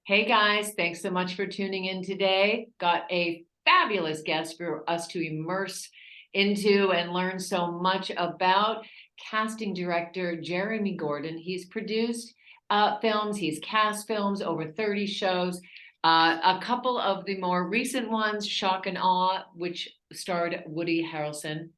Hey guys, thanks so much for tuning in today. Got a fabulous guest for us to immerse into and learn so much about casting director Jeremy Gordon. He's produced films, he's cast films, over 30 shows. A couple of the more recent ones, Shock and Awe, which starred Woody Harrelson.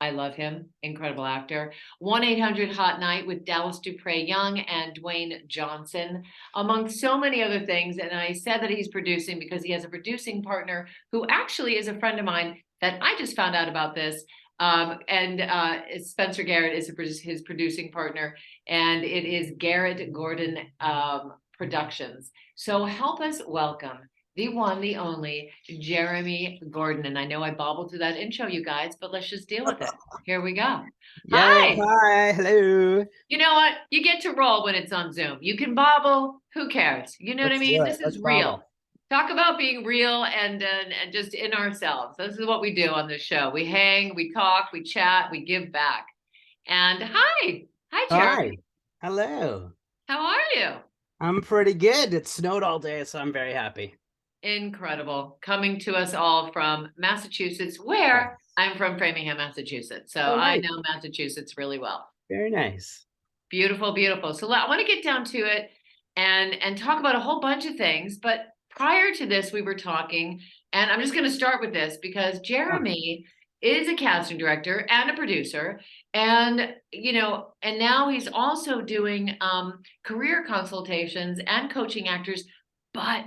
I love him, incredible actor. 1-800 Hot Night with Dallas Dupre Young and Dwayne Johnson, among so many other things. And I said that he's producing because he has a producing partner who actually is a friend of mine that I just found out about this. And Spencer Garrett is his producing partner, and it is Garrett Gordon Productions. So help us welcome the one, the only Jeremy Gordon. And I know I bobbled through that intro, you guys, but let's just deal with it. Here we go. Yay, Hi. hi, hello. You know what? You get to roll when it's on Zoom. You can bobble. Who cares? You know what I Let's mean? do it. This Let's is real. bobble. Talk about being real and just in ourselves. This is what we do on this show. We hang, we talk, we chat, we give back. And hi, Hi, Jeremy. hello. How are you? I'm pretty good. It snowed all day, so I'm very happy. Incredible. Coming to us all from Massachusetts, Yeah. where I'm from Framingham, Massachusetts. So Oh, I nice. know Massachusetts really well. Very nice. Beautiful, beautiful. So I want to get down to it and talk about a whole bunch of things. But prior to this, we were talking, and I'm just going to start with this because Oh, Jeremy is a casting director and a producer, and and now he's also doing career consultations and coaching actors, but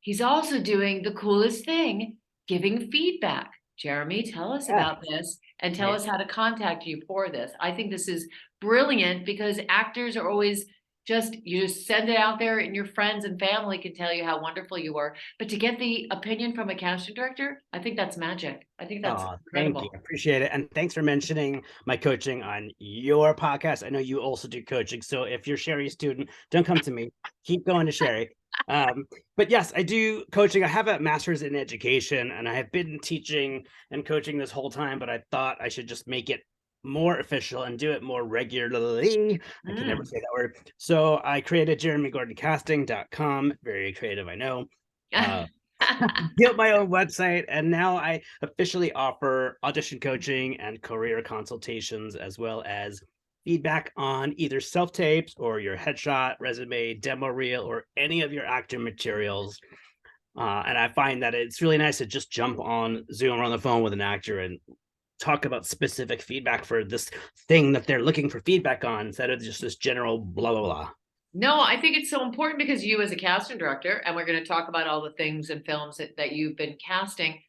he's also doing the coolest thing, giving feedback. Jeremy, tell us yeah. about this and tell Yeah. us how to contact you for this. I think this is brilliant because actors are always you just send it out there and your friends and family can tell you how wonderful you are. But to get the opinion from a casting director, I think that's magic. I think that's Oh, thank you. incredible. Appreciate it. And thanks for mentioning my coaching on your podcast. I know you also do coaching. So if you're Shari's student, don't come to me. Keep going to Shari. But yes, I do coaching. I have a master's in education and I have been teaching and coaching this whole time, but I thought I should just make it more official and do it more regularly. I can never Mm. say that word. So I created jeremygordоncasting.com. Very creative, I know. Uh, built my own website, and now I officially offer audition coaching and career consultations, as well as feedback on either self tapes or your headshot, resume, demo reel, or any of your actor materials. And I find that it's really nice to just jump on Zoom or on the phone with an actor and talk about specific feedback for this thing that they're looking for feedback on instead of just this general blah, blah, blah. No, I think it's so important because you, as a casting director, and we're going to talk about all the things and films that you've been casting,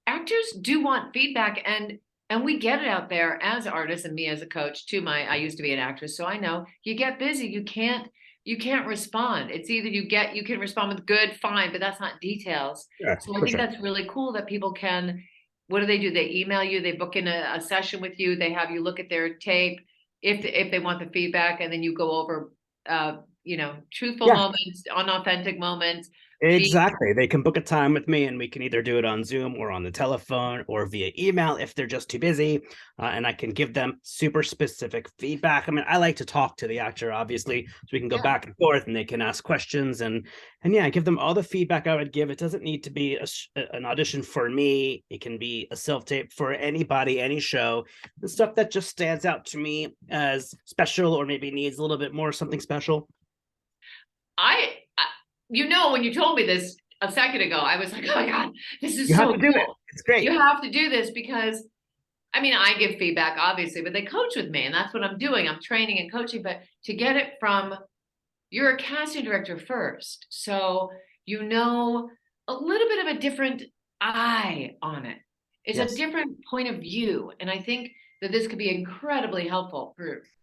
actors do want feedback, and we get it out there as artists, and me as a coach too. I used to be an actress, so I know you get busy. You can't respond. It's either you can respond with good, fine, but that's not details. Yeah, So I for think sure. that's really cool that people can. What do? They email you, they book in a session with you, they have you look at their tape if they want the feedback, and then you go over truthful Yeah. moments, unauthentic moments. Feed. Exactly. They can book a time with me and we can either do it on Zoom or on the telephone or via email if they're just too busy. And I can give them super specific feedback. I mean, I like to talk to the actor, obviously, so we can go Yeah. back and forth and they can ask questions. And yeah, I give them all the feedback I would give. It doesn't need to be an audition for me. It can be a self-tape for anybody, any show. The stuff that just stands out to me as special or maybe needs a little bit more something special. I when you told me this a second ago, I was like, oh my God, this You is have so to do it. cool. It's great. You have to do this because I mean, I give feedback obviously, but they coach with me, and that's what I'm doing. I'm training and coaching, but to get it from you're a casting director first. So you know a little bit of a different eye on it. It's a Yes. different point of view. And I think that this could be incredibly helpful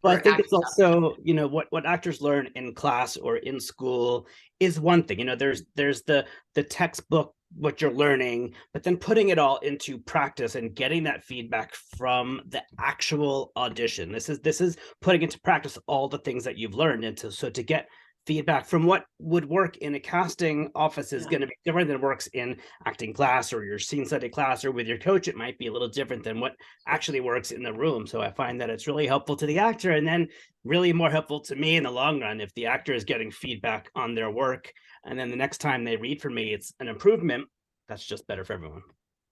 Well, I for think it's actors out there. also, what actors learn in class or in school is one thing. There's the textbook what you're learning, but then putting it all into practice and getting that feedback from the actual audition. This is putting into practice all the things that you've learned. And so to get feedback from what would work in a casting office is going to be different than works in acting class or your scene study class, or with your coach it might be a little different than what actually works in the room. So I find that it's really helpful to the actor, and then really more helpful to me in the long run if the actor is getting feedback on their work, and then the next time they read for me it's an improvement. That's just better for everyone.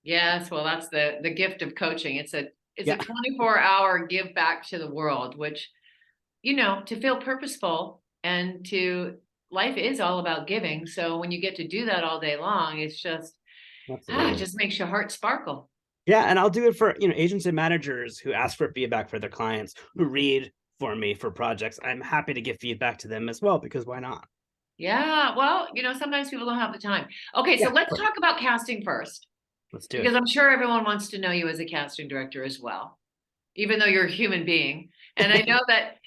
Yes, well, that's the gift of coaching. It's a 24-hour give back to the world, which, to feel purposeful, and life is all about giving. So when you get to do that all day long, it's just, it just makes your heart sparkle. Yeah, and I'll do it for, agents and managers who ask for feedback for their clients, who read for me for projects. I'm happy to give feedback to them as well, because why not? Yeah, well, sometimes people don't have the time. Okay, so let's talk about casting first. Let's do it. Because I'm sure everyone wants to know you as a casting director as well, even though you're a human being. And I know that,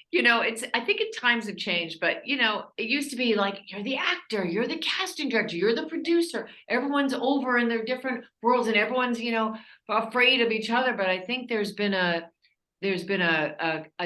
I think at times have changed, but it used to be like, you're the actor, you're the casting director, you're the producer. Everyone's over in their different worlds and everyone's, afraid of each other. But I think there's been a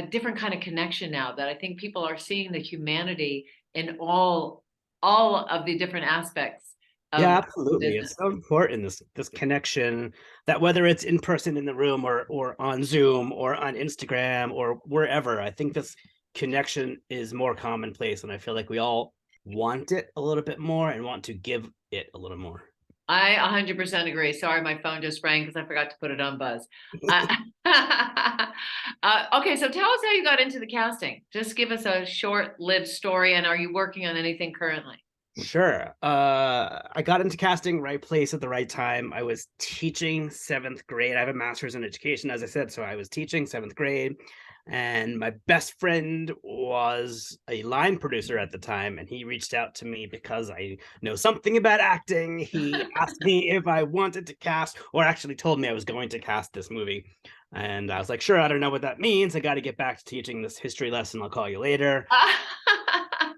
different kind of connection now, that I think people are seeing the humanity in all of the different aspects. Yeah, absolutely. It's so important, this connection, that whether it's in person in the room or on Zoom or on Instagram or wherever, I think this connection is more commonplace, and I feel like we all want it a little bit more and want to give it a little more. I 100% agree. Sorry, my phone just rang because I forgot to put it on buzz. Okay, so tell us how you got into the casting. Just give us a short-lived story, and are you working on anything currently? Sure. I got into casting right place at the right time. I was teaching 7th grade. I have a master's in education, as I said, so I was teaching 7th grade. And my best friend was a line producer at the time, and he reached out to me because I know something about acting. He asked me if I wanted to cast, or actually told me I was going to cast this movie. And I was like, sure, I don't know what that means. I got to get back to teaching this history lesson. I'll call you later.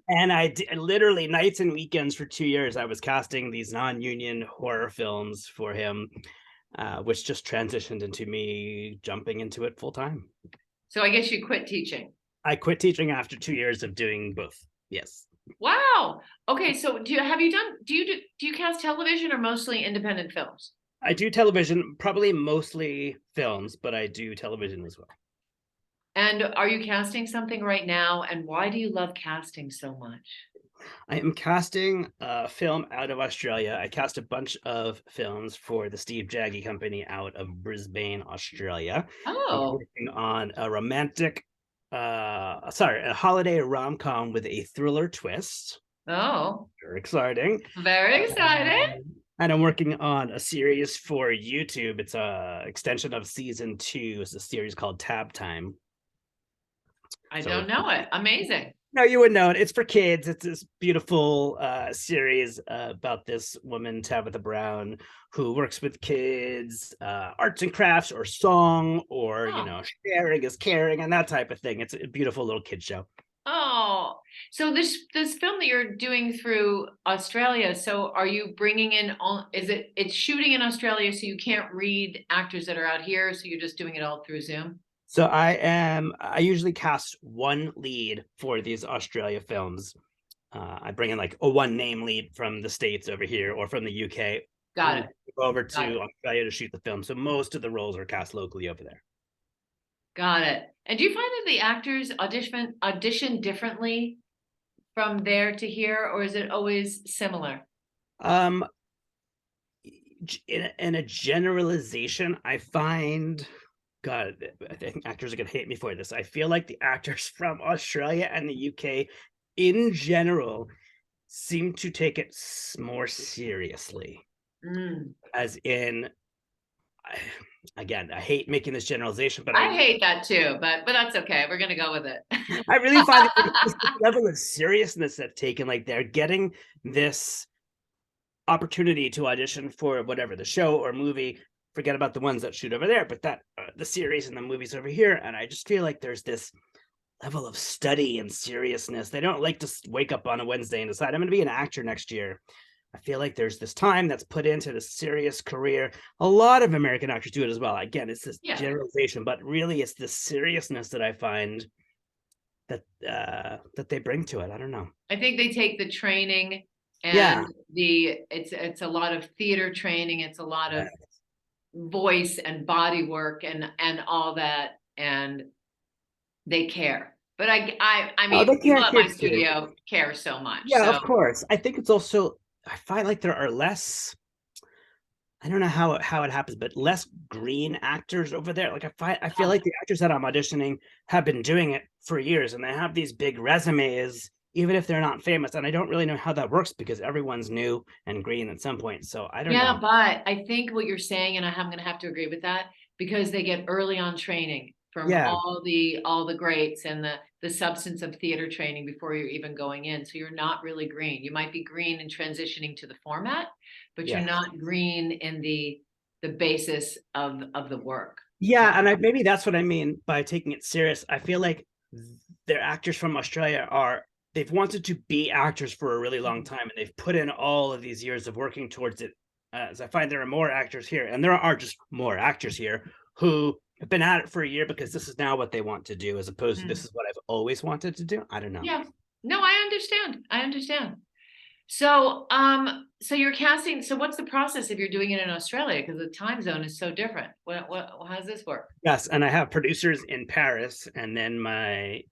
And I did, literally nights and weekends for 2 years, I was casting these non-union horror films for him, which just transitioned into me jumping into it full time. So I guess you quit teaching. I quit teaching after 2 years of doing both. Yes. Wow. Okay. So do you cast television or mostly independent films? I do television, probably mostly films, but I do television as well. And are you casting something right now? And why do you love casting so much? I am casting a film out of Australia. I cast a bunch of films for the Steve Jaggy Company out of Brisbane, Australia. Oh. I'm working on a a holiday rom-com with a thriller twist. Oh. Very exciting. Very exciting. And I'm working on a series for YouTube. It's a extension of season 2. It's a series called Tab Time. I don't know it. Amazing. No, you would know it. It's for kids. It's this beautiful series about this woman, Tabitha Brown, who works with kids, arts and crafts, or song, or sharing is caring, and that type of thing. It's a beautiful little kid show. Oh, so this film that you're doing through Australia, so are you bringing in all, it's shooting in Australia, so you can't read actors that are out here, so you're just doing it all through Zoom? So I usually cast one lead for these Australia films. I bring in like a one name lead from the States over here, or from the UK. Got it. Over to Australia to shoot the film. So most of the roles are cast locally over there. Got it. And do you find that the actors audition differently from there to here, or is it always similar? In a generalization, I find, God, I think actors are going to hate me for this. I feel like the actors from Australia and the UK in general seem to take it more seriously. As in, again, I hate making this generalization, but I hate that too, but that's okay. We're going to go with it. I really find this level of seriousness that's taken, like they're getting this opportunity to audition for whatever, the show or movie. Forget about the ones that shoot over there, but that the series and the movies over here. And I just feel like there's this level of study and seriousness. They don't like to wake up on a Wednesday and decide I'm going to be an actor next year. I feel like there's this time that's put into this serious career. A lot of American actors do it as well. Again, it's this generalization, but really it's this seriousness that I find that they bring to it. I don't know. I think they take the training Yeah. and it's a lot of theater training, it's a lot Yeah. of voice and body work and all that, and they care. But I Oh, mean, they people care at here my too. studio care so much. Yeah, So of course. I think it's also, I find like there are less, I don't know how it happens, but less green actors over there. Like I feel uh, like the actors that I'm auditioning have been doing it for years and they have these big resumes, even if they're not famous. And I don't really know how that works because everyone's new and green at some point. So I don't yeah, know. but I think what you're saying, and I'm gonna have to agree with that, because they get early on training from Yeah, all the greats and the substance of theater training before you're even going in. So you're not really green. You might be green in transitioning to the format, but you're yeah. not green in the basis of the work. Yeah, and maybe that's what I mean by taking it serious. I feel like their actors from Australia are they've wanted to be actors for a really long time, and they've put in all of these years of working towards it. As I find there are more actors here, and there are just more actors here who have been at it for a year because this is now what they want to do, as opposed to this Mhm. is what I've always wanted to do. I don't know. Yeah. No, I understand. I understand. So you're casting. So what's the process if you're doing it in Australia? Because the time zone is so different. How does this work? Yes, and I have producers in Paris, and then my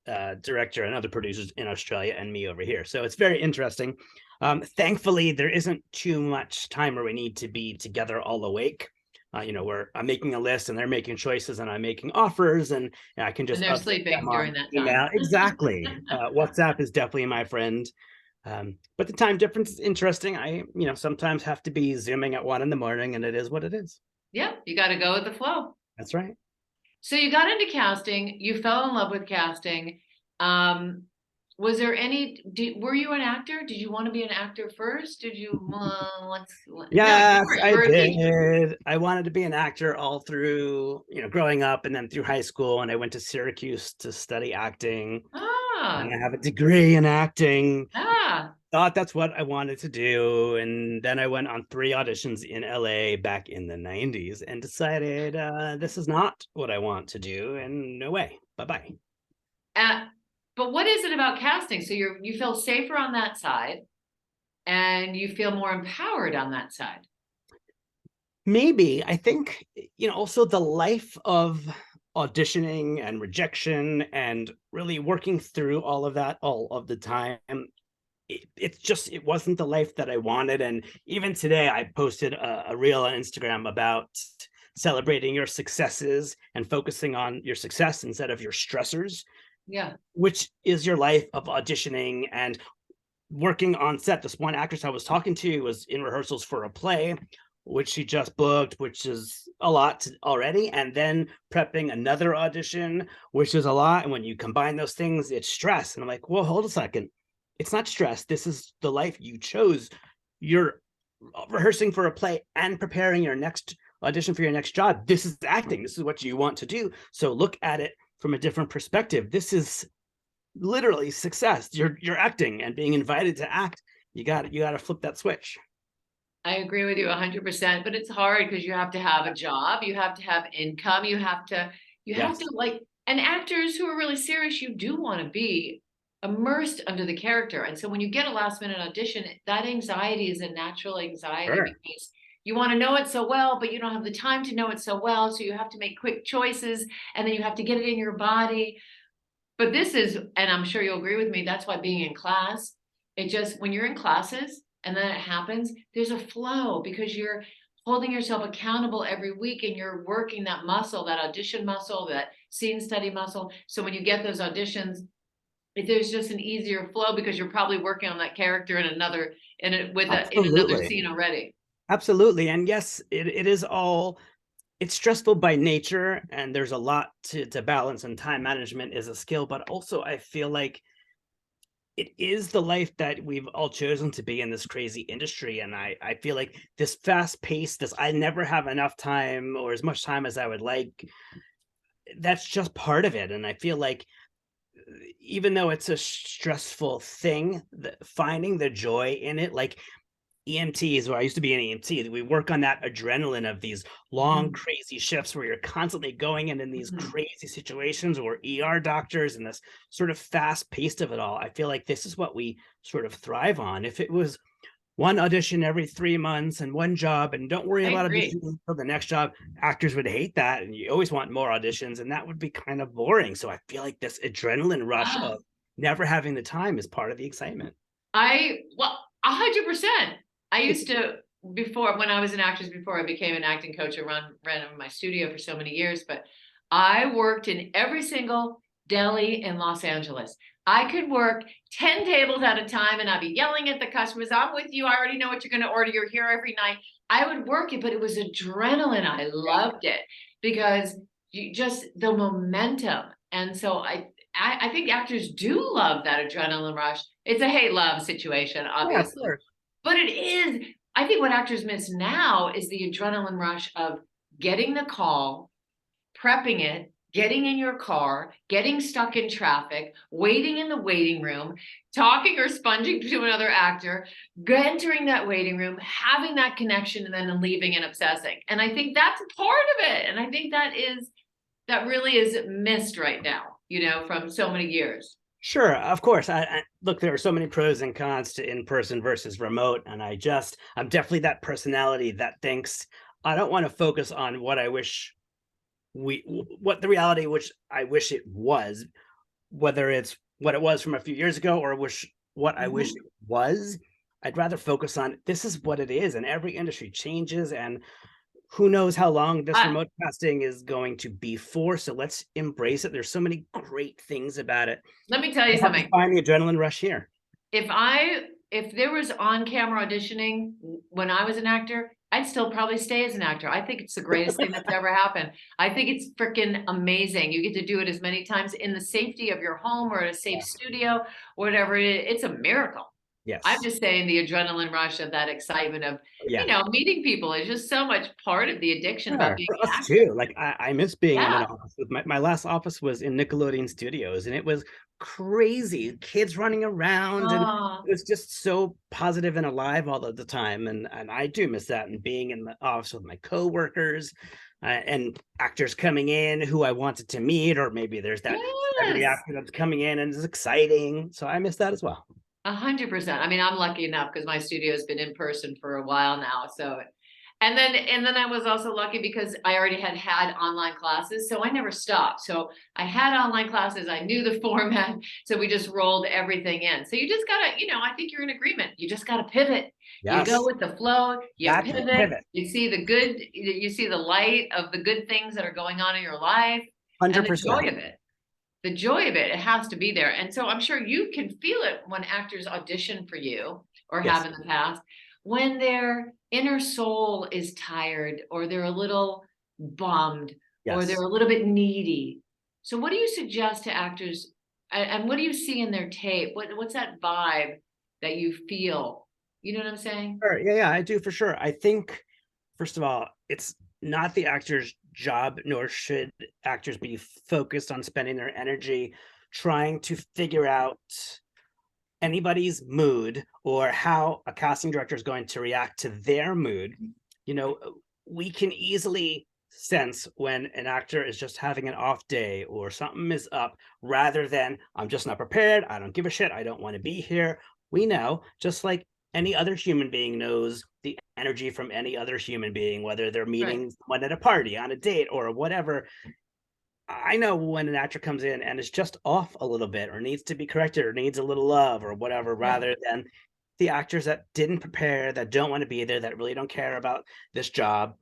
director and other producers in Australia, and me over here. So it's very interesting. Thankfully, there isn't too much time where we need to be together all awake. Where I'm making a list and they're making choices, and I'm making offers, and I can And just they're update them sleeping on during that time. email. Exactly. WhatsApp is definitely my friend. But the time difference is interesting. Sometimes have to be zooming at 1 in the morning, and it is what it is. Yeah, you got to go with the flow. That's right. So you got into casting. You fell in love with casting. Um, was there were you an actor? Did you want to be an actor first? Did you? No, you Yes, weren't. You I were a teacher. did. I wanted to be an actor all through, growing up and then through high school. And I went to Syracuse to study acting. And Ah, I have a degree in acting. ah. Thought that's what I wanted to do. And then I went on 3 auditions in LA back in the 90s and decided this is not what I want to do. And no way. Bye bye. Uh, but what is it about casting? So you feel safer on that side, and you feel more empowered on that side. Maybe. I think, also the life of auditioning and rejection and really working through all of that all of the time. It wasn't the life that I wanted. And even today, I posted a reel on Instagram about celebrating your successes and focusing on your success instead of your stressors, Yeah. which is your life of auditioning and working on set. This one actress I was talking to was in rehearsals for a play, which she just booked, which is a lot already, and then prepping another audition, which is a lot. And when you combine those things, it's stress. And I'm like, well, hold a second. It's not stress. This is the life you chose. You're rehearsing for a play and preparing your next audition for your next job. This is acting. This is what you want to do. So look at it from a different perspective. This is literally success. You're acting and being invited to act. You got to flip that switch. I agree with you 100%, but it's hard because you have to have a job, you have to have income, you have to Yes. like, and actors who are really serious, you do want to be immersed under the character. And so when you get a last minute audition, that anxiety is a natural anxiety Sure. because you want to know it so well, but you don't have the time to know it so well. So you have to make quick choices and then you have to get it in your body. But this is, and I'm sure you'll agree with me, that's why being in class, it just, when you're in classes and then it happens, there's a flow because you're holding yourself accountable every week and you're working that muscle, that audition muscle, that scene study muscle. So when you get those auditions, there's just an easier flow because you're probably working on that character in another Absolutely. scene already. Absolutely. And yes, it is all it's stressful by nature and there's a lot to balance, and time management is a skill, but also I feel like it is the life that we've all chosen to be in this crazy industry. And I feel like this fast pace, this I never have enough time or as much time as I would like, that's just part of it. And I feel like even though it's a stressful thing, finding the joy in it, like EMTs, or I used to be an EMT, we work on that adrenaline of these long, Mhm, crazy shifts where you're constantly going in these mhm. crazy situations, or ER doctors, and this sort of fast paced of it all. I feel like this is what we sort of thrive on. If it was one audition every 3 months and one job, and don't worry I about agree. auditioning until the next job, actors would hate that. And you always want more auditions, and that would be kind of boring. So I feel like this adrenaline rush Ah, of never having the time is part of the excitement. well, 100%. I used to, before, when I was an actress, before I became an acting coach, I ran my studio for so many years, but I worked in every single deli in Los Angeles. I could work 10 tables at a time and I'd be yelling at the customers, I'm with you. I already know what you're going to order. You're here every night. I would work it, but it was adrenaline. I Yeah. loved it because you just the momentum. And so I think actors do love that adrenaline rush. It's a hate love situation, Yeah, of obviously, course. but it is. I think what actors miss now is the adrenaline rush of getting the call, prepping it, getting in your car, getting stuck in traffic, waiting in the waiting room, talking or sponging to another actor, entering that waiting room, having that connection, and then leaving and obsessing. And I think that's part of it. And I think that really is missed right now, from so many years. Sure, of course. Look, there are so many pros and cons to in person versus remote, and I'm definitely that personality that thinks I don't want to focus on what I wish what the reality which I wish it was, whether it's what it was from a few years ago or what I wish Mhm. it was. I'd rather focus on this is what it is, and every industry changes, and who knows how long this I, remote casting is going to be for. So let's embrace it. There's so many great things about it. Let me tell I you have to something. find the adrenaline rush here. If there was on camera auditioning when I was an actor, I'd still probably stay as an actor. I think it's the greatest thing that's ever happened. I think it's freaking amazing. You get to do it as many times in the safety of your home or a safe Yeah. studio, whatever it is. It's a miracle. I'm Yes. just saying the adrenaline rush of that excitement of, Yeah. meeting people is just so much part of the addiction about Sure. being For us an actor. too. Like I miss being in an Yeah. office. My last office was in Nickelodeon Studios, and it was crazy. Kids running around, and Oh, it was just so positive and alive all of the time. And I do miss that, and being in the office with my coworkers, and actors coming in who I wanted to meet, or maybe there's that celebrity yes. actor that's coming in and it's exciting. So I miss that as well. 100%. I mean, I'm lucky enough because my studio has been in person for a while now. And then I was also lucky because I already had online classes, so I never stopped. So I had online classes. I knew the format, so we just rolled everything in. So you just gotta, I think you're in agreement. You just gotta pivot. You go Yes, with the flow. You that's the pivot. pivot. You see the good. You see the light of the good things that are going on in your life, and the joy 100%. of it. The joy of it has to be there. And so I'm sure you can feel it when actors audition for you or have Yes. in the past, when their inner soul is tired or they're a little bummed or they're Yes. a little bit needy. So what do you suggest to actors and what do you see in their tape? What's that vibe that you feel? You know what I'm saying? Sure. Yeah, yeah, I do for sure. I think, first of all, it's not the actor's job, nor should actors be focused on spending their energy trying to figure out anybody's mood or how a casting director is going to react to their mood. You know, we can easily sense when an actor is just having an off day or something is up rather than I'm just not prepared. I don't give a shit. I don't want to be here. We know, just like any other human being knows the energy from any other human being, whether they're Right. meeting someone at a party, on a date, or whatever. I know when an actor comes in and is just off a little bit or needs to be corrected or needs a little love or whatever, Yeah. rather than the actors that didn't prepare, that don't want to be there, that really don't care about this job.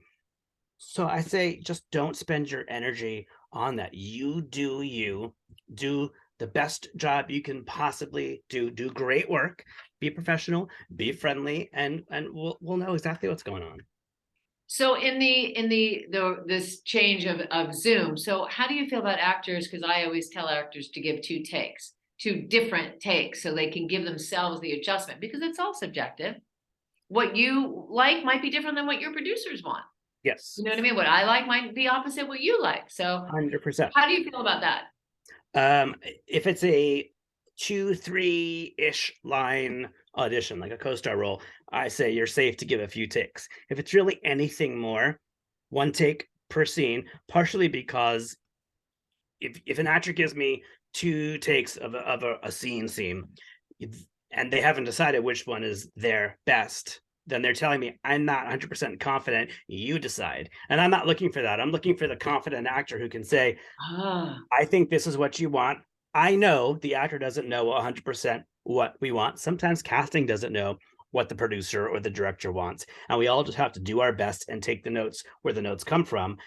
So I say just don't spend your energy on that. You do you, do the best job you can possibly do great work, be professional, be friendly, and we'll know exactly what's going on. So in the this change of Zoom, so how do you feel about actors? Because I always tell actors to give two takes, two different takes, so they can give themselves the adjustment because it's all subjective. What you like might be different than what your producers want. Yes, You know what I mean? What I like might be opposite what you like. So 100%. how do you feel about that? Um, if it's a 2, 3-ish line audition, like a co-star role, I say you're safe to give a few takes. If it's really anything more, one take per scene, partially because if an actor gives me two takes of a scene, and they haven't decided which one is their best, then they're telling me I'm not 100% confident. You decide. And I'm not looking for that. I'm looking for the confident actor who can say, Ah, I think this is what you want. I know the actor doesn't know 100% what we want. Sometimes casting doesn't know what the producer or the director wants. And we all just have to do our best and take the notes where the notes come from.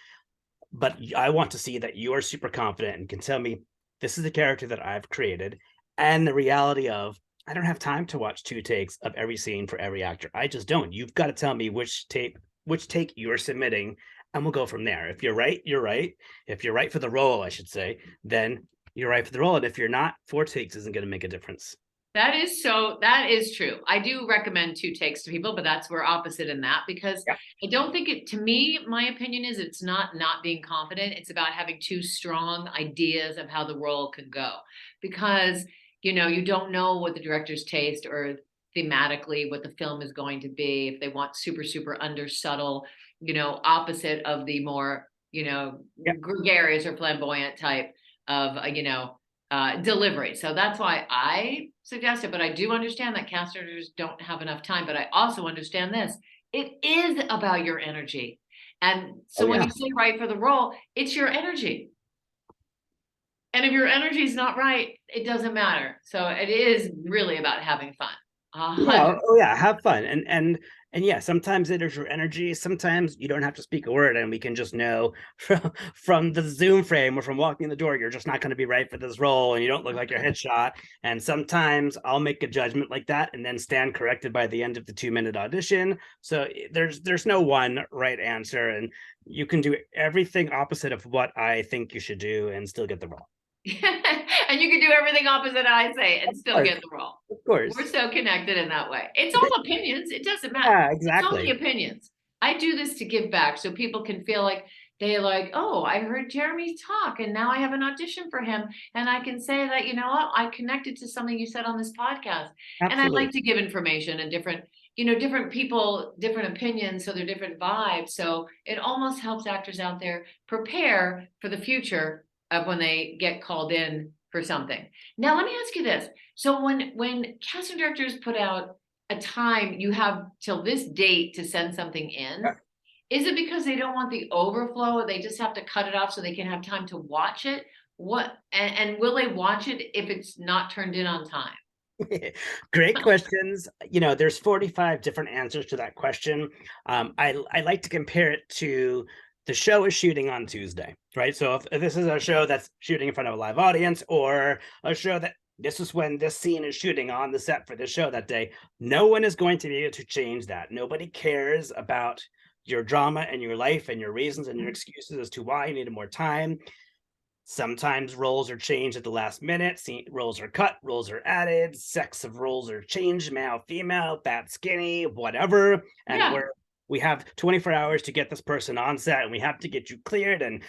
But I want to see that you are super confident and can tell me this is the character that I've created. And the reality of I don't have time to watch two takes of every scene for every actor. I just don't. You've got to tell me which take you're submitting, and we'll go from there. If you're right, you're right. If you're right for the role, I should say, then you're right for the role. And if you're not, four takes isn't going to make a difference. that is true. I do recommend two takes to people, but we're opposite in that because Yeah. I don't think to me, my opinion is it's not being confident. It's about having two strong ideas of how the role could go because, you don't know what the director's taste or thematically what the film is going to be. If they want super, super under subtle, opposite of the more, Yeah. gregarious or flamboyant type of, delivery. So that's why I suggest it. But I do understand that cast directors don't have enough time. But I also understand this: it is about your energy. And Oh so when yeah. you say right for the role, it's your energy. And if your energy is not right, it doesn't matter. So it is really about having fun. Yeah, 100. oh yeah, have fun. And yeah, sometimes it is your energy. Sometimes you don't have to speak a word and we can just know from the Zoom frame or from walking in the door, you're just not going to be right for this role and you don't look like your headshot. And sometimes I'll make a judgment like that and then stand corrected by the end of the 2-minute audition. So there's no one right answer, and you can do everything opposite of what I think you should do and still get the role. And you can do everything opposite I say and Of still course, get the role. of We're course. so connected in that way. It's all opinions. It doesn't matter. Yeah, It's only exactly. opinions. I do this to give back so people can feel like they like, oh, I heard Jeremy talk and now I have an audition for him. And I can say that, you know what, I connected to something you said on this podcast. And I like Absolutely. to give information and different people, different opinions. So they're different vibes. So it almost helps actors out there prepare for the future of when they get called in for something. Now, let me ask you this. So when casting directors put out a time, you have till this date to send something in. Is it because they don't want the overflow or they just have to cut it off so they can have time to watch it? What and will they watch it if it's not turned in on time? Great questions. There's 45 different answers to that question. I like to compare it to the show is shooting on Tuesday, right? So if this is a show that's shooting in front of a live audience, or a show that this is when this scene is shooting on the set for this show that day, no one is going to be able to change that. Nobody cares about your drama and your life and your reasons and your excuses as to why you needed more time. Sometimes roles are changed at the last minute. Roles are cut, roles are added, sex of roles are changed, male, female, fat, skinny, whatever. And Yeah. we have 24 hours to get this person on set, and we have to get you cleared. And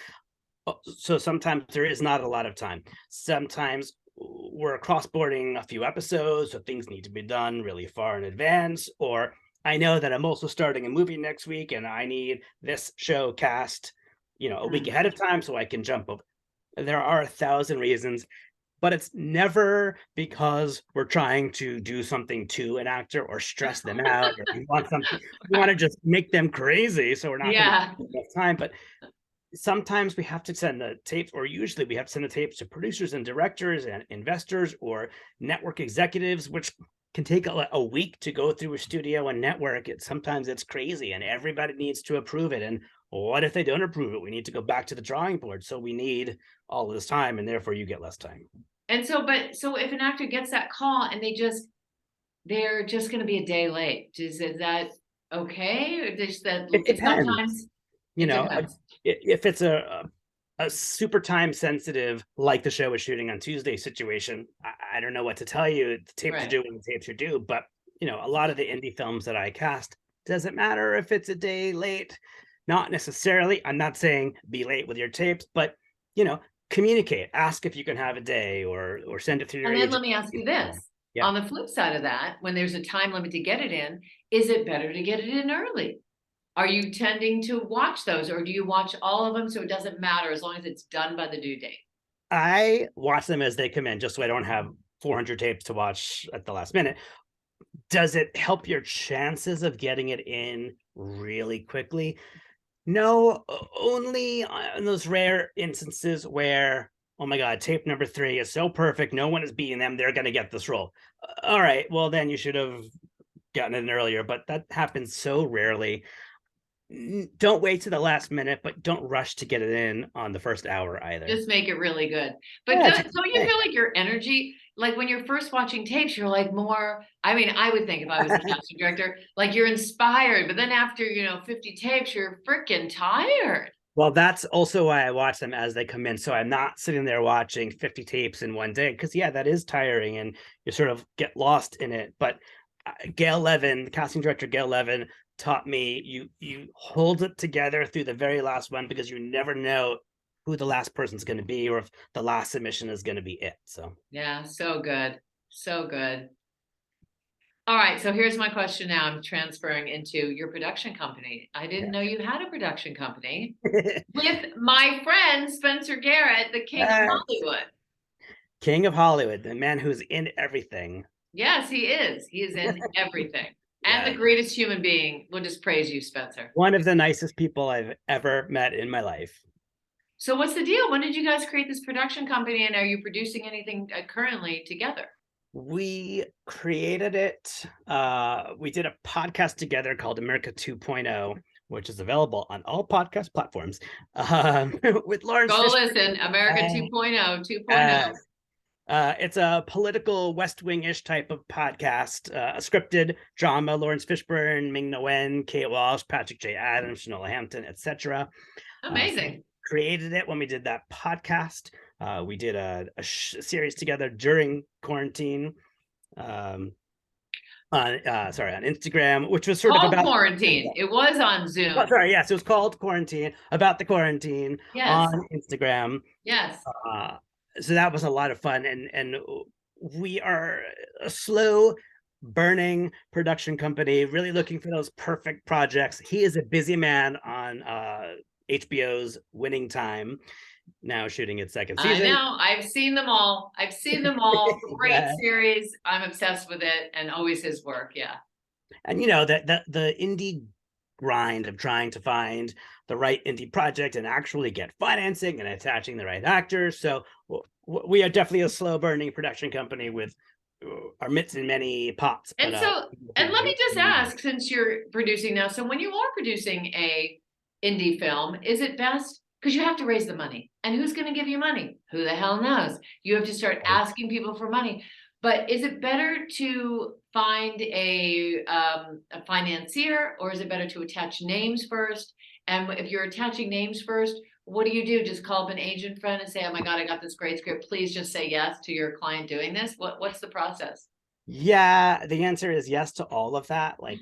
so sometimes there is not a lot of time. Sometimes we're cross-boarding a few episodes, so things need to be done really far in advance. Or I know that I'm also starting a movie next week, and I need this show cast, a week ahead of time so I can jump up. There are 1,000 reasons, but it's never because we're trying to do something to an actor or stress them out, or we want to just make them crazy. So we're not going to Yeah. give enough time. But sometimes we have to send the tapes, or usually we have to send the tapes to producers and directors and investors or network executives, which can take a week to go through a studio and network it. Sometimes it's crazy and everybody needs to approve it. And what if they don't approve it? We need to go back to the drawing board. So we need all this time, and therefore you get less time. And so if an actor gets that call and they're just going to be a day late, is that okay? Or just that It depends. sometimes You it know, depends. if it's a super time sensitive, like the show is shooting on Tuesday situation, I don't know what to tell you. The tapes are Right. due when the tapes are due, but a lot of the indie films that I cast, doesn't matter if it's a day late. Not necessarily. I'm not saying be late with your tapes, but you know, communicate. Ask if you can have a day, or send it through your And then agent. let me ask you this. Yeah. On the flip side of that, when there's a time limit to get it in, is it better to get it in early? Are you tending to watch those, or do you watch all of them so it doesn't matter as long as it's done by the due date? I watch them as they come in, just so I don't have 400 tapes to watch at the last minute. Does it help your chances of getting it in really quickly? No, only in those rare instances where, oh my God, tape number 3 is so perfect, no one is beating them, they're going to get this role. All right, well, then you should have gotten it in earlier, but that happens so rarely. Don't wait to the last minute, but don't rush to get it in on the first hour either. Just make it really good. But Yeah, don't you feel like your energy, like when you're first watching tapes, you're like more, I mean, I would think if I was a casting director, like you're inspired, but then after, 50 tapes, you're freaking tired. well, that's also why I watch them as they come in. So I'm not sitting there watching 50 tapes in one day, because yeah, that is tiring and you sort of get lost in it. But Gail Levin, the casting director Gail Levin, taught me you hold it together through the very last one, because you never know who the last person's going to be, or if the last submission is going to be it. So Yeah, so good. So good. All right, so here's my question now. I'm transferring into your production company. I didn't know you had a production company yeah. with my friend Spencer Garrett, the king of Hollywood. King of Hollywood, the man who's in everything. Yes, he is. He is in everything. And Yeah, the greatest human being. We'll just praise you, Spencer. one of the nicest people I've ever met in my life. So what's the deal? When did you guys create this production company, and are you producing anything currently together? We created it. We did a podcast together called America 2.0, which is available on all podcast platforms, with Lawrence Go Fishburne. listen, America 2.0, 2.0. Uh, it's a political West Wing-ish type of podcast, a scripted drama. Lawrence Fishburne, Ming-Na Wen, Kate Walsh, Patrick J. Adams, Shanola Hampton, etc. Amazing. Created it when we did that podcast. We did a series together during quarantine, on Instagram, which was sort of about quarantine. It was on Zoom. Oh, sorry, yes, it was called Quarantine, about the quarantine Yes. on Instagram. Yes. So that was a lot of fun, and we are a slow burning production company, really looking for those perfect projects. He is a busy man on HBO's Winning Time, now shooting its second season. I know. I've seen them all. I've seen them all. Great Yeah. series. I'm obsessed with it, and always his work. Yeah. And the indie grind of trying to find the right indie project and actually get financing and attaching the right actors. So we are definitely a slow burning production company with our mitts in many pots. And and let me just ask, since you're producing now, so when you are producing a indie film, is it best, because you have to raise the money, and who's going to give you money? Who the hell knows? You have to start asking people for money. But is it better to find a financier, or is it better to attach names first? And if you're attaching names first, what do? Just call up an agent friend and say, "Oh my God, I got this great script. Please just say yes to your client doing this." What's the process? Yeah, the answer is yes to all of that. Like,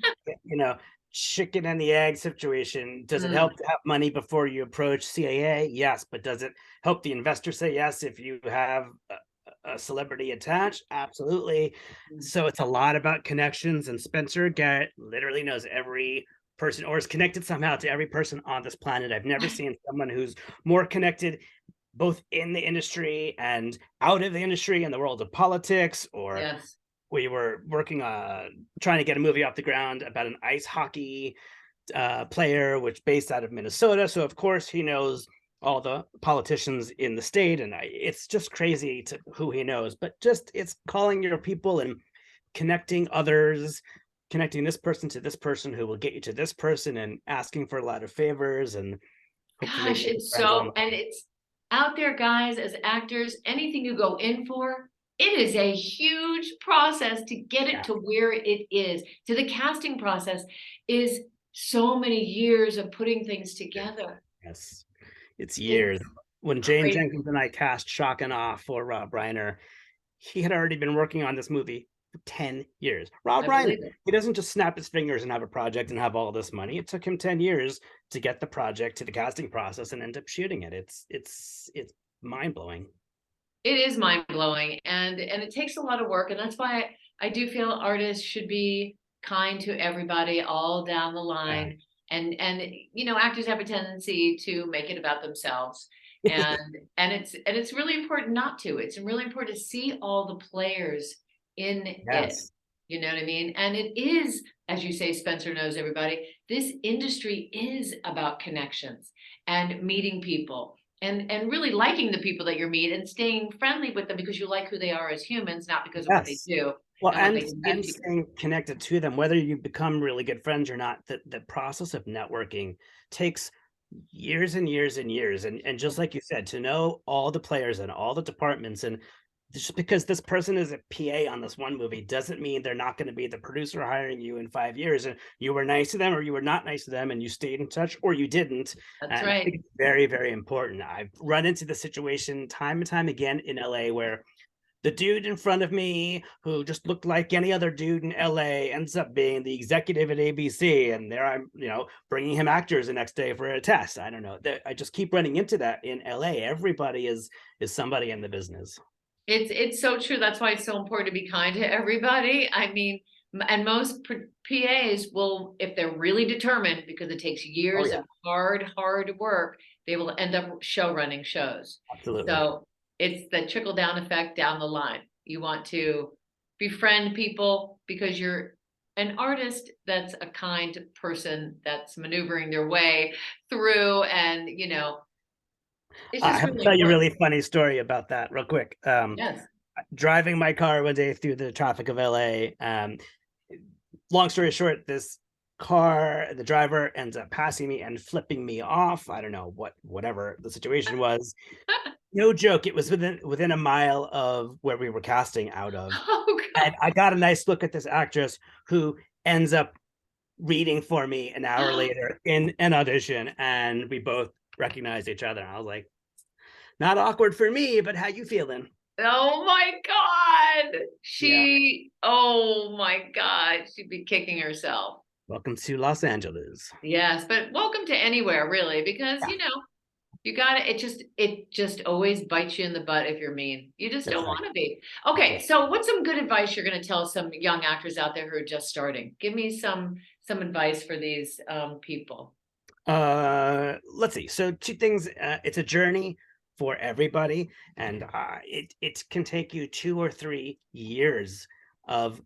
chicken and the egg situation. Does it help to have money before you approach CAA? Yes, but does it help the investor say yes if you have a celebrity attached? Absolutely. So it's a lot about connections, and Spencer Garrett literally knows every person, or is connected somehow to every person on this planet. I've never seen someone who's more connected, both in the industry and out of the industry, in the world of politics. Or Yes. we were working trying to get a movie off the ground about an ice hockey player, which based out of Minnesota. So of course he knows all the politicians in the state, and it's just crazy to who he knows. But it's calling your people and connecting others, connecting this person to this person who will get you to this person, and asking for a lot of favors, and hopefully Gosh, and it's out there, guys, as actors, anything you go in for, it is a huge process to get it to where it is. To the casting process is so many years of putting things together. Yes, it's years. When Jane Jenkins and I cast Shock and Awe for Rob Reiner, he had already been working on this movie for 10 years. Rob Reiner, he doesn't just snap his fingers and have a project and have all this money. It took him 10 years to get the project to the casting process and end up shooting it. It's mind-blowing. It is mind-blowing, and it takes a lot of work, and that's why I do feel artists should be kind to everybody all down the Yeah. line. And you know, actors have a tendency to make it about themselves. And it's really important not to. It's really important to see all the players in it. Yes. You know what I mean? And it is, as you say, Spencer knows everybody, this industry is about connections and meeting people and really liking the people that you meet and staying friendly with them because you like who they are as humans, not because of what they Yes. do Well, and what they can give and to you. staying connected to them, whether you become really good friends or not, the process of networking takes years and years and years. And just like you said, to know all the players and all the departments, and just because this person is a PA on this one movie doesn't mean they're not going to be the producer hiring you in 5 years. And you were nice to them or you were not nice to them, and you stayed in touch or you didn't. That's And I right. think it's very, very important. I've run into the situation time and time again in LA where the dude in front of me who just looked like any other dude in LA ends up being the executive at ABC. And there I'm, bringing him actors the next day for a test. I don't know. I just keep running into that in LA. Everybody is somebody in the business. It's so true. That's why it's so important to be kind to everybody. I mean, and most PAs will, if they're really determined, because it takes Oh years yeah, of hard work, they will end up show running shows. absolutely. So it's the trickle down effect down the line. You want to befriend people because you're an artist that's a kind person that's maneuvering their way through, and it's I just have to really tell you a important. really funny story about that real quick. Yes. Driving my car one day through the traffic of LA. Long story short, this car, the driver ends up passing me and flipping me off. I don't know whatever the situation was. No joke. It was within a mile of where we were casting out of. Oh God. And I got a nice look at this actress who ends up reading for me an hour later in an audition, and we both recognized each other. I was like, not awkward for me, but how you feeling? Oh my God. Yeah. Oh my God. She'd be kicking herself. Welcome to Los Angeles. Yes, but welcome to anywhere really, because Yeah, you gotta, it just always bites you in the butt if you're mean. You just that's don't right. want to be. That's Okay, right. so what's some good advice you're gonna tell some young actors out there who are just starting? Give me some advice for these people. Let's see. So two things. It's a journey for everybody, and it can take you 2 or 3 years of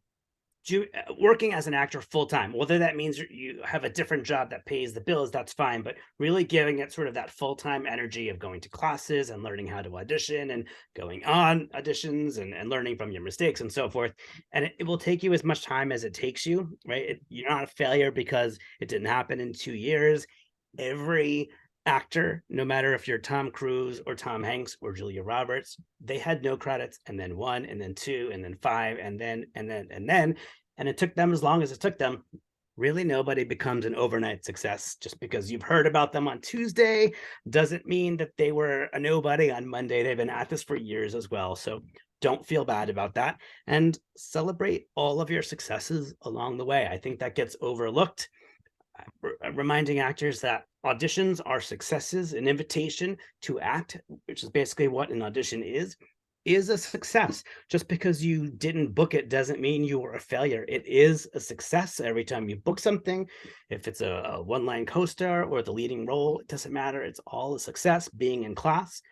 working as an actor full time. Whether that means you have a different job that pays the bills, that's fine. But really giving it sort of that full time energy of going to classes and learning how to audition and going on auditions and learning from your mistakes and so forth. And it will take you as much time as it takes you, right? You're not a failure because it didn't happen in 2 years. Every actor, no matter if you're Tom Cruise or Tom Hanks or Julia Roberts, they had no credits, and then one, and then two, and then five, and it took them as long as it took them. Really, nobody becomes an overnight success. Just because you've heard about them on Tuesday doesn't mean that they were a nobody on Monday. They've been at this for years as well. So don't feel bad about that, and celebrate all of your successes along the way. I think that gets overlooked. Reminding actors that auditions are successes. An invitation to act, which is basically what an audition is a success. Just because you didn't book it doesn't mean you were a failure. It is a success every time you book something. If it's a one-line co-star or the leading role, it doesn't matter. It's all a success. Being in class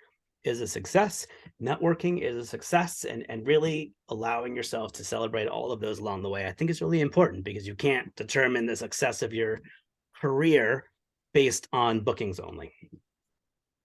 is a success. Networking is a success, and really allowing yourself to celebrate all of those along the way, I think is really important, because you can't determine the success of your career based on bookings only.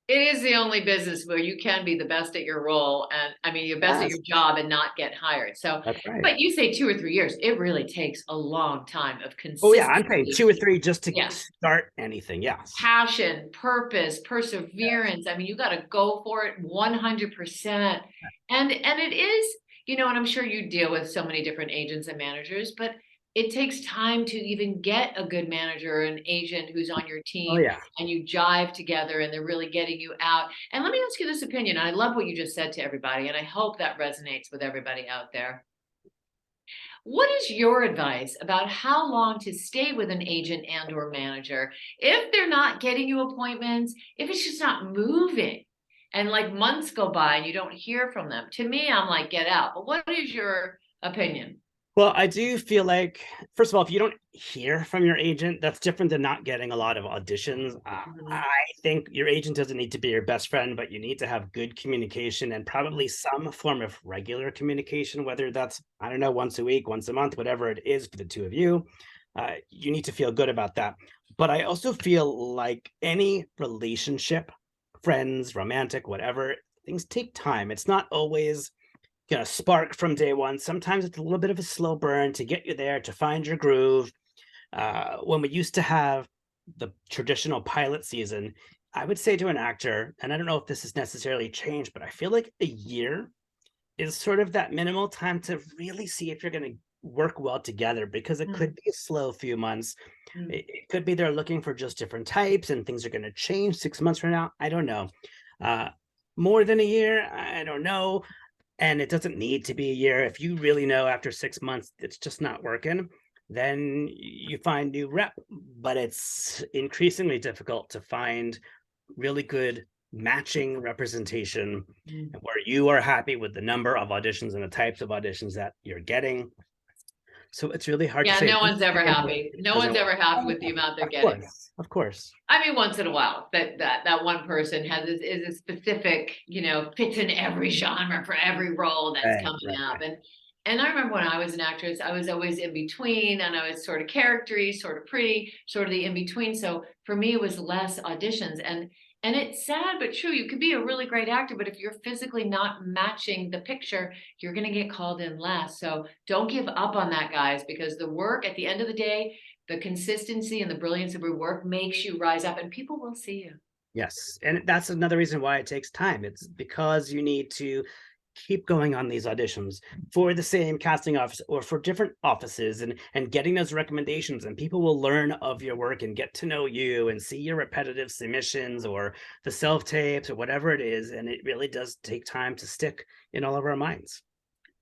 It is the only business where you can be the best at your role and I mean you're best at Yes, your job and not get hired. So, that's right. but you say 2 or 3 years, it really takes a long time of Oh yeah, I'm saying consistency. 2 or 3 just to Yes. start anything. Yes. Passion, purpose, Yes. perseverance. I mean, you got to go for it 100%. And it is, and I'm sure you deal with so many different agents and managers, but it takes time to even get a good manager or an agent who's on your Oh team yeah. and you jive together and they're really getting you out. And let me ask you this opinion. I love what you just said to everybody, and I hope that resonates with everybody out there. What is your advice about how long to stay with an agent and or manager if they're not getting you appointments, if it's just not moving and like months go by and you don't hear from them? To me, I'm like, get out. But what is your opinion? Well, I do feel like, first of all, if you don't hear from your agent, that's different than not getting a lot of auditions. Mhm. I think your agent doesn't need to be your best friend, but you need to have good communication and probably some form of regular communication, whether that's, I don't know, once a week, once a month, whatever it is for the two of you. You need to feel good about that. But I also feel like any relationship, friends, romantic, whatever, things take time. It's not always gonna spark from day one. Sometimes it's a little bit of a slow burn to get you there, to find your groove. When we used to have the traditional pilot season, I would say to an actor, and I don't know if this has necessarily changed, but I feel like a year is sort of that minimal time to really see if you're going to work well together, because it Mm, could be a slow few months. mm. It could be they're looking for just different types and things are going to change 6 months from now. I don't know. Uh, More than a year, I don't know. And it doesn't need to be a year. If you really know after 6 months it's just not working, then you find new rep. But it's increasingly difficult to find really good matching representation Mm. where you are happy with the number of auditions and the types of auditions that you're getting. So it's really hard to Yeah, say no this one's ever doesn't work, happy. it No doesn't one's work. ever happy Oh, with the amount they're of getting. course, of course. I mean, once in a while, that one person has is a specific, fits in every genre for every role that's Right, coming right, up. right. And I remember when I was an actress, I was always in between, and I was sort of charactery, sort of pretty, sort of the in between. So for me, it was less auditions, and it's sad but true. You could be a really great actor, but if you're physically not matching the picture, you're going to get called in less. So don't give up on that, guys, because the work at the end of the day, the consistency and the brilliance of your work makes you rise up and people will see you. Yes. And that's another reason why it takes time. It's because you need to keep going on these auditions for the same casting office or for different offices, and getting those recommendations, and people will learn of your work and get to know you and see your repetitive submissions or the self tapes or whatever it is, and it really does take time to stick in all of our minds.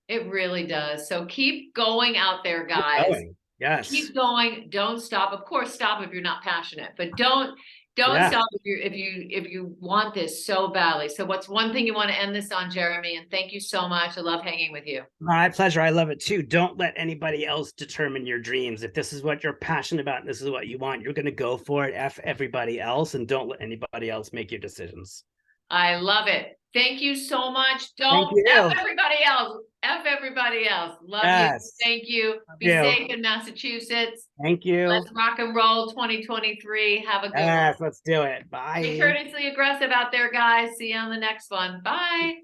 It really does. So keep going out there, Keep guys. going. Yes. Keep going. Don't stop. Of course, stop if you're not passionate, but don't Yes. stop if you want this so badly. So what's one thing you want to end this on, Jeremy? And thank you so much. I love hanging with you. My pleasure. I love it too. Don't let anybody else determine your dreams. If this is what you're passionate about and this is what you want, you're going to go for it. F everybody else, and don't let anybody else make your decisions. I love it. Thank you so much. Thank Don't F you. everybody else. F everybody else. Love you. Yes. Thank you. Love Be you. safe in Massachusetts. Thank you. Let's rock and roll 2023. Have a good one. Yes, let's do it. Be Bye. courteously aggressive out there, guys. See you on the next one. Bye.